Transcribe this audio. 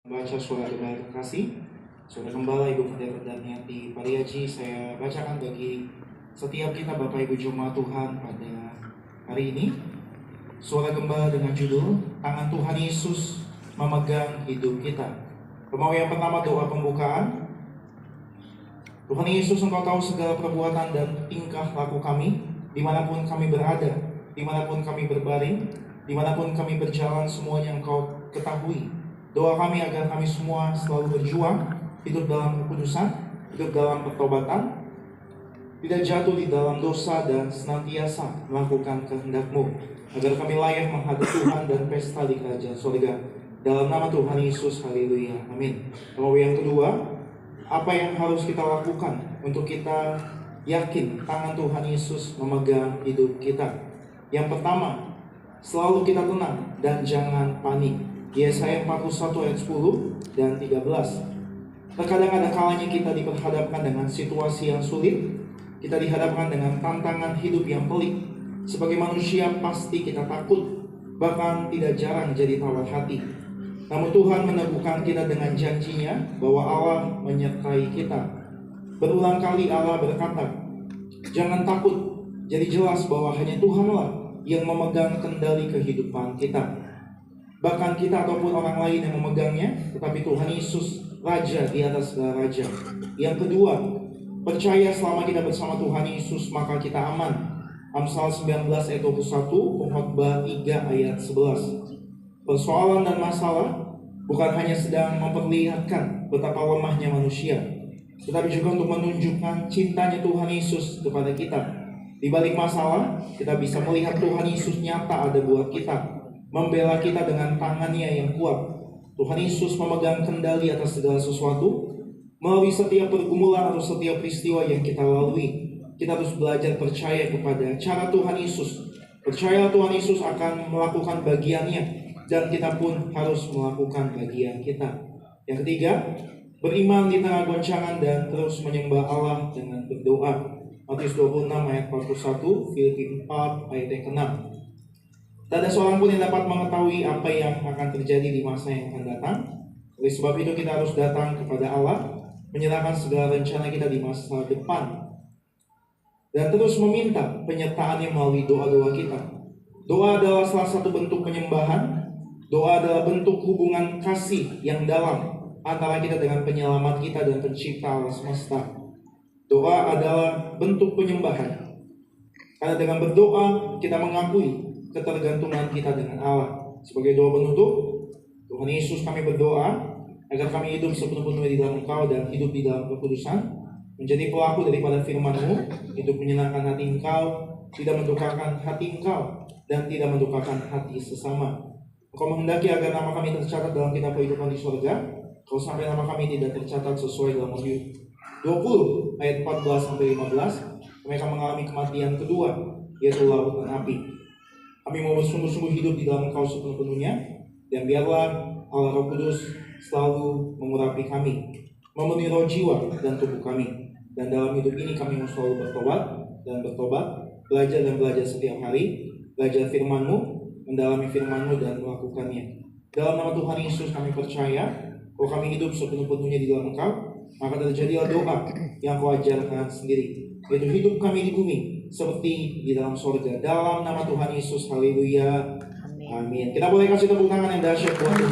Baca surat Gembala Kasih, Saudara Gembala, Ibu Pendeta dan Yanti Pariaji, saya bacakan bagi setiap kita Bapak Ibu Jemaat Tuhan pada hari ini. Suara Gembala dengan judul Tangan Tuhan Yesus Memegang Hidup Kita. Mau yang pertama doa pembukaan. Tuhan Yesus, Engkau tahu segala perbuatan dan tingkah laku kami, dimanapun kami berada, dimanapun kami berbaring, dimanapun kami berjalan, semuanya Engkau ketahui. Doa kami agar kami semua selalu berjuang, hidup dalam kekudusan, hidup dalam pertobatan, tidak jatuh di dalam dosa dan senantiasa melakukan kehendak-Mu, agar kami layak menghadap Tuhan dan pesta di kerajaan surga. Dalam nama Tuhan Yesus, haleluya, amin. Lalu yang kedua, apa yang harus kita lakukan untuk kita yakin tangan Tuhan Yesus memegang hidup kita? Yang pertama, selalu kita tenang dan jangan panik. Yesaya 41 ayat 10 dan 13. Terkadang ada kalanya kita diperhadapkan dengan situasi yang sulit, kita dihadapkan dengan tantangan hidup yang pelik. Sebagai manusia pasti kita takut, bahkan tidak jarang jadi tawar hati. Namun Tuhan meneguhkan kita dengan janjinya bahwa Allah menyertai kita. Berulang kali Allah berkata, jangan takut. Jadi jelas bahwa hanya Tuhanlah yang memegang kendali kehidupan kita. Bahkan kita ataupun orang lain yang memegangnya, tetapi Tuhan Yesus Raja di atas segala raja. Yang kedua, percaya selama kita bersama Tuhan Yesus maka kita aman. Amsal 19 ayat 21, Pengkhotbah 3 ayat 11. Persoalan dan masalah bukan hanya sedang memperlihatkan betapa lemahnya manusia, tetapi juga untuk menunjukkan cintanya Tuhan Yesus kepada kita. Di balik masalah, kita bisa melihat Tuhan Yesus nyata ada buat kita, membela kita dengan tangannya yang kuat. Tuhan Yesus memegang kendali atas segala sesuatu. Melalui setiap pergumulan atau setiap peristiwa yang kita lalui, kita harus belajar percaya kepada cara Tuhan Yesus. Percaya Tuhan Yesus akan melakukan bagiannya, dan kita pun harus melakukan bagian kita. Yang ketiga, beriman di tengah goncangan dan terus menyembah Allah dengan berdoa. Matius 26 ayat 41, Filipi 4 ayat yang ke-6. Tak ada seorang pun yang dapat mengetahui apa yang akan terjadi di masa yang akan datang. Oleh sebab itu kita harus datang kepada Allah, menyerahkan segala rencana kita di masa depan, dan terus meminta penyertaannya melalui doa-doa kita. Doa adalah salah satu bentuk penyembahan. Doa adalah bentuk hubungan kasih yang dalam antara kita dengan penyelamat kita dan pencipta alam semesta. Doa adalah bentuk penyembahan, karena dengan berdoa kita mengakui ketergantungan kita dengan Allah. Sebagai doa penutup, Tuhan Yesus, kami berdoa agar kami hidup sepenuh-penuhnya di dalam Engkau dan hidup di dalam kekudusan, menjadi pelaku daripada firman-Mu, hidup menyenangkan hati Engkau, tidak mendukakan hati Engkau, dan tidak mendukakan hati sesama. Engkau menghendaki agar nama kami tercatat dalam kitab kehidupan di surga. Kalau sampai nama kami tidak tercatat sesuai dalam Wahyu 20 ayat 14-15, mereka mengalami kematian kedua, yaitu lautan api. Kami mau bersungguh-sungguh hidup di dalam Engkau sepenuh-penuhnya, dan biarlah Allah Roh Kudus selalu mengurapi kami, memenuhi roh, jiwa, dan tubuh kami. Dan dalam hidup ini kami mau selalu bertobat, belajar dan belajar setiap hari, belajar firman-Mu, mendalami firman-Mu dan melakukannya. Dalam nama Tuhan Yesus kami percaya bahwa kami hidup sepenuh-penuhnya di dalam Engkau, maka terjadilah doa yang Kau ajarkan sendiri, yaitu hidup kami di bumi seperti di dalam surga. Dalam nama Tuhan Yesus, haleluya, amin. Kita boleh kasih tepuk tangan yang dahsyat buat Tuhan.